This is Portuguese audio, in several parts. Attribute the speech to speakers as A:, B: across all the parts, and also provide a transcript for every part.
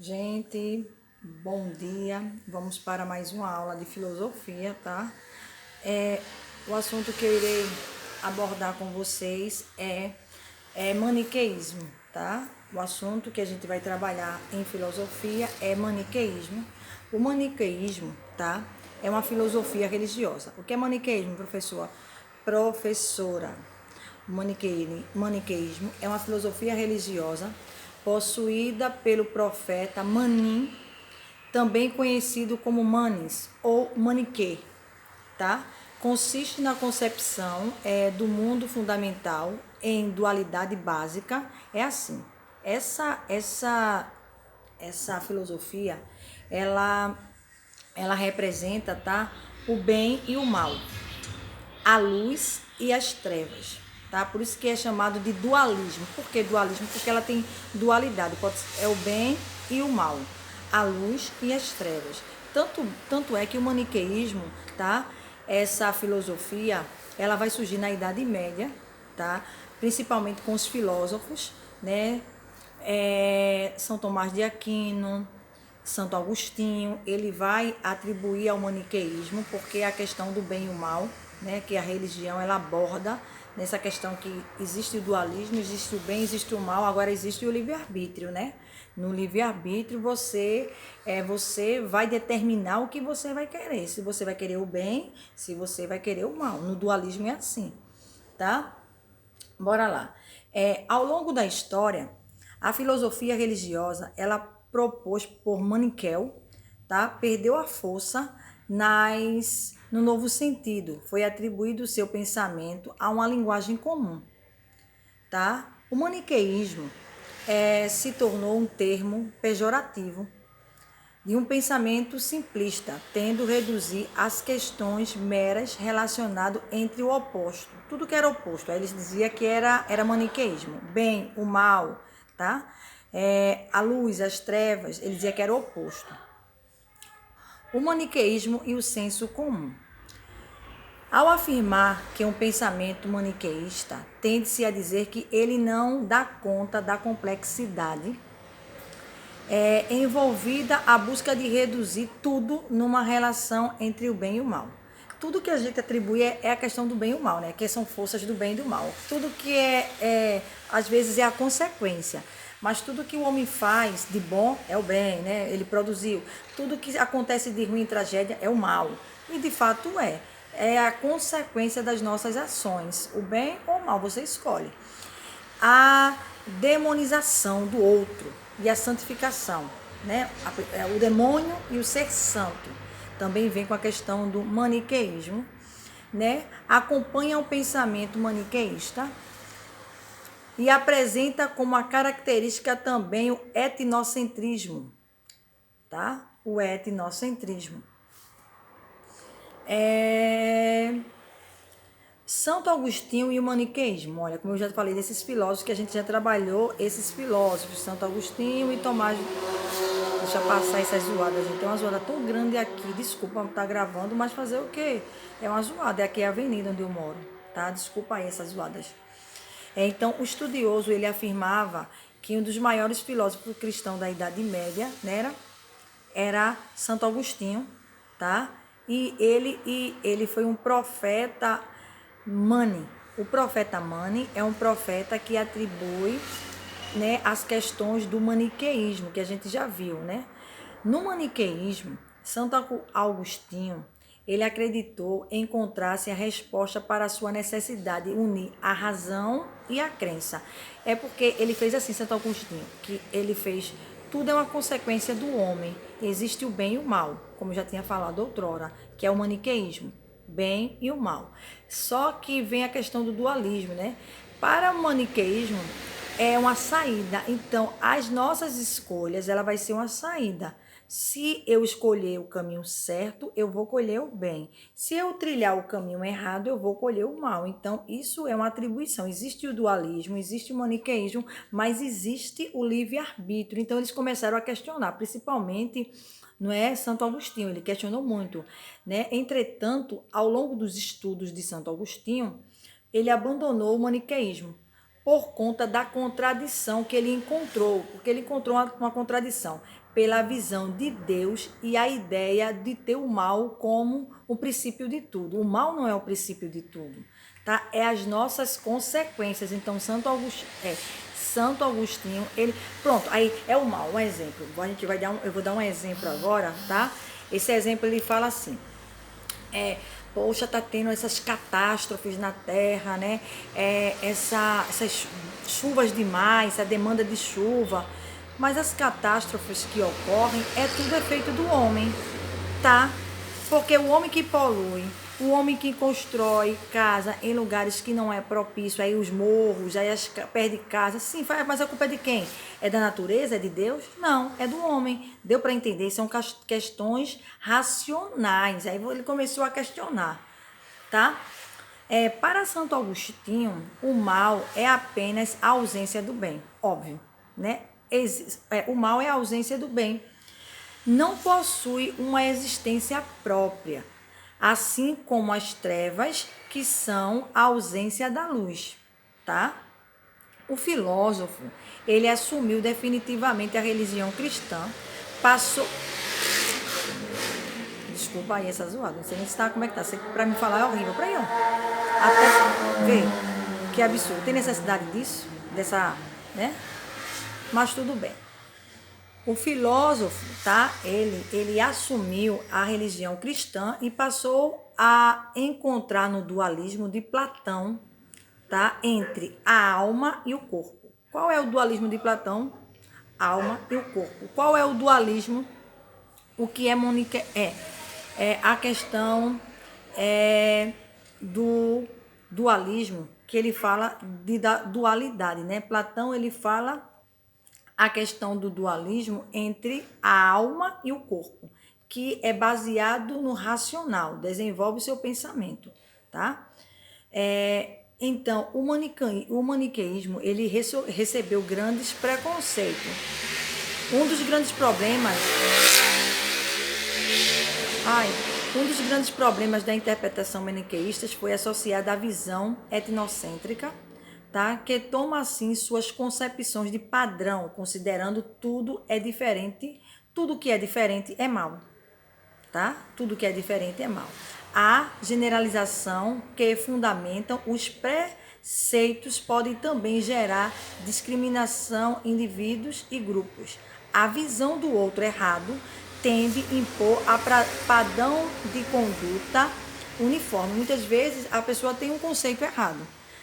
A: Gente, bom dia. Vamos para mais uma aula de filosofia, tá? O assunto que eu irei abordar com vocês é maniqueísmo, tá? O assunto que a gente vai trabalhar em filosofia é maniqueísmo. O maniqueísmo, tá? É uma filosofia religiosa. O que é maniqueísmo, professora? Professora. O maniqueísmo é uma filosofia religiosa possuída pelo profeta Manin, também conhecido como Manis ou Maniquê, tá? Consiste na concepção do mundo fundamental em dualidade básica. É assim, essa filosofia, ela, ela representa, tá? O bem e o mal, a luz e as trevas, tá? Por isso que é chamado de dualismo. Por que dualismo? Porque ela tem dualidade, é o bem e o mal, a luz e as trevas. Tanto é que o maniqueísmo, tá? Essa filosofia, ela vai surgir na Idade Média, tá? Principalmente com os filósofos, né? São Tomás de Aquino, Santo Agostinho, ele vai atribuir ao maniqueísmo, porque a questão do bem e o mal, né, que a religião ela aborda nessa questão que existe o dualismo, existe o bem, existe o mal, agora existe o livre-arbítrio, né? No livre-arbítrio você vai determinar o que você vai querer, se você vai querer o bem, se você vai querer o mal. No dualismo é assim, tá? Bora lá. Ao longo da história, a filosofia religiosa, ela propôs por Maniqueu, tá? Perdeu a força no novo sentido. Foi atribuído o seu pensamento a uma linguagem comum, tá? O maniqueísmo se tornou um termo pejorativo de um pensamento simplista, tendo reduzir as questões meras relacionado entre o oposto, tudo que era oposto. Aí eles diziam que era maniqueísmo, bem, o mal, tá? A luz, as trevas, ele dizia que era oposto. O maniqueísmo e o senso comum. Ao afirmar que um pensamento maniqueísta, tende-se a dizer que ele não dá conta da complexidade envolvida a busca de reduzir tudo numa relação entre o bem e o mal. Tudo que a gente atribui é a questão do bem e o mal, né? Que são forças do bem e do mal. Tudo que às vezes é a consequência. Mas tudo que o homem faz de bom é o bem, né? Ele produziu. Tudo que acontece de ruim e tragédia é o mal. E de fato é. É a consequência das nossas ações. O bem ou o mal, você escolhe. A demonização do outro e a santificação, né? O demônio e o ser santo também vem com a questão do maniqueísmo, né? Acompanha o pensamento maniqueísta e apresenta como a característica também o etnocentrismo, tá? O etnocentrismo. Santo Agostinho e o maniqueísmo. Olha, como eu já falei desses filósofos que a gente já trabalhou, esses filósofos, Santo Agostinho e Tomás. Deixa eu passar essas zoadas, gente. Tem uma zoada tão grande aqui. Desculpa estar gravando, mas fazer o quê? É uma zoada. Aqui é a avenida onde eu moro, tá? Desculpa aí essas zoadas. Então, o estudioso, ele afirmava que um dos maiores filósofos cristãos da Idade Média, né, era Santo Agostinho, tá? E ele foi um profeta Mani. O profeta Mani é um profeta que atribui, né, as questões do maniqueísmo, que a gente já viu, né? No maniqueísmo, Santo Agostinho, ele acreditou encontrar-se a resposta para a sua necessidade de unir a razão e a crença. É porque ele fez assim, Santo Agostinho, que ele fez tudo é uma consequência do homem. Existe o bem e o mal, como eu já tinha falado outrora, que é o maniqueísmo, bem e o mal. Só que vem a questão do dualismo, né? Para o maniqueísmo é uma saída. Então, as nossas escolhas, ela vai ser uma saída. Se eu escolher o caminho certo, eu vou colher o bem. Se eu trilhar o caminho errado, eu vou colher o mal. Então, isso é uma atribuição. Existe o dualismo, existe o maniqueísmo, mas existe o livre-arbítrio. Então, eles começaram a questionar, principalmente, não é, Santo Agostinho, ele questionou muito, né? Entretanto, ao longo dos estudos de Santo Agostinho, ele abandonou o maniqueísmo por conta da contradição que ele encontrou, porque ele encontrou uma contradição. pela visão de Deus e a ideia de ter o mal como o princípio de tudo. O mal não é o princípio de tudo, tá? É as nossas consequências. Então, Santo Agostinho, ele, pronto, aí é o mal, um exemplo. Eu vou dar um exemplo agora, tá? Esse exemplo ele fala assim: poxa, tá tendo essas catástrofes na Terra, né? Essas chuvas demais, a demanda de chuva. Mas as catástrofes que ocorrem tudo efeito do homem, tá? Porque o homem que polui, o homem que constrói casa em lugares que não é propício, aí os morros, aí perde casa, sim, mas a culpa é de quem? É da natureza? É de Deus? Não, é do homem. Deu para entender? São questões racionais. Aí ele começou a questionar, tá? Para Santo Agostinho, o mal é apenas a ausência do bem, óbvio, né? O mal é a ausência do bem. Não possui uma existência própria, assim como as trevas, que são a ausência da luz, tá? O filósofo, ele assumiu definitivamente a religião cristã, passou... Desculpa aí essa zoada, não sei nem se tá, como é que tá, pra me falar é horrível, pra aí, ó. Até ver, que absurdo, tem necessidade disso, dessa, né? Mas tudo bem. O filósofo, tá? Ele assumiu a religião cristã e passou a encontrar no dualismo de Platão, tá? Entre a alma e o corpo. Qual é o dualismo de Platão? Alma e o corpo. Qual é o dualismo? O que é a questão do dualismo, que ele fala da dualidade, né? Platão, ele fala a questão do dualismo entre a alma e o corpo, que é baseado no racional, desenvolve o seu pensamento, tá? Então, o maniqueísmo, ele recebeu grandes preconceitos. Um dos grandes problemas da interpretação maniqueísta foi associada à visão etnocêntrica, tá? Que toma assim suas concepções de padrão, considerando tudo que é diferente é mal, tá? Tudo que é diferente é mal. A generalização que fundamentam os preceitos pode também gerar discriminação em indivíduos e grupos. A visão do outro errado tende a impor a padrão de conduta uniforme. Muitas vezes a pessoa tem um conceito errado.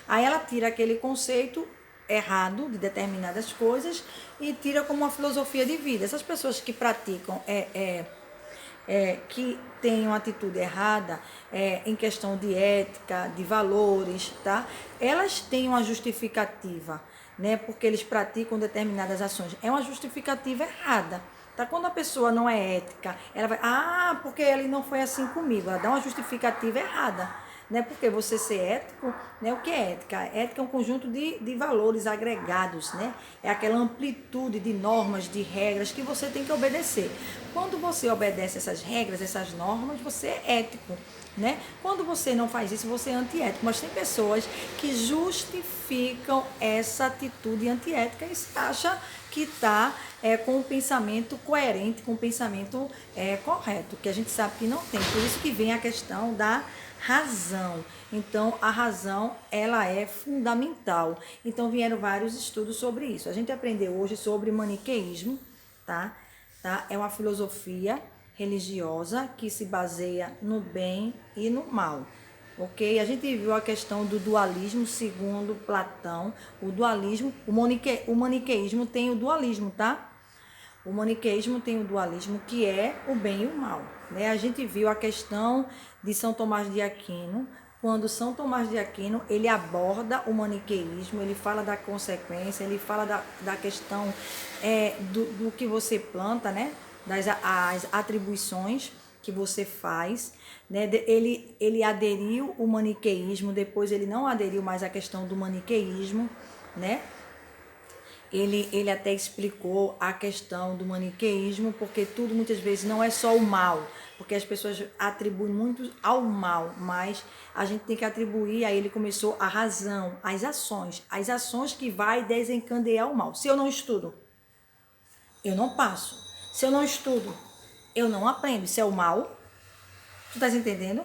A: Aí ela tira aquele conceito errado de determinadas coisas e tira como uma filosofia de vida. Essas pessoas que praticam que têm uma atitude errada em questão de ética, de valores, tá? Elas têm uma justificativa, né? Porque eles praticam determinadas ações. É uma justificativa errada. Tá? Quando a pessoa não é ética, ela vai, porque ele não foi assim comigo. Ela dá uma justificativa errada. Né? Porque você ser ético, né? O que é ética? Ética é um conjunto de valores agregados, né? É aquela amplitude de normas, de regras que você tem que obedecer. Quando você obedece essas regras, essas normas, você é ético, né? Quando você não faz isso, você é antiético. Mas tem pessoas que justificam essa atitude antiética e se acha que está com o pensamento coerente, com o pensamento correto, que a gente sabe que não tem. Por isso que vem a questão da razão. Então, a razão, ela é fundamental. Então, vieram vários estudos sobre isso. A gente aprendeu hoje sobre maniqueísmo, tá? É uma filosofia religiosa que se baseia no bem e no mal, ok? A gente viu a questão do dualismo segundo Platão. O maniqueísmo tem o dualismo, tá? O maniqueísmo tem o dualismo, que é o bem e o mal, né? A gente viu a questão de São Tomás de Aquino, quando São Tomás de Aquino, ele aborda o maniqueísmo, ele fala da consequência, ele fala da questão do que você planta, né? As atribuições que você faz, né? Ele aderiu o maniqueísmo, depois ele não aderiu mais à questão do maniqueísmo, né? Ele até explicou a questão do maniqueísmo, porque tudo muitas vezes não é só o mal, porque as pessoas atribuem muito ao mal, mas a gente tem que atribuir, aí ele começou a razão, as ações que vai desencadear o mal. Se eu não estudo, eu não passo. Se eu não estudo, eu não aprendo. Isso é o mal. Tu tá entendendo?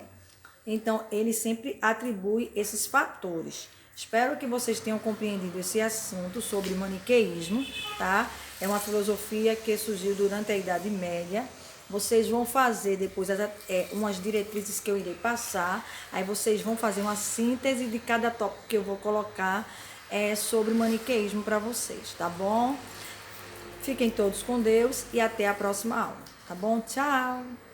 A: Então, ele sempre atribui esses fatores. Espero que vocês tenham compreendido esse assunto sobre maniqueísmo, tá? É uma filosofia que surgiu durante a Idade Média. Vocês vão fazer depois umas diretrizes que eu irei passar. Aí vocês vão fazer uma síntese de cada tópico que eu vou colocar sobre maniqueísmo para vocês, tá bom? Fiquem todos com Deus e até a próxima aula, tá bom? Tchau!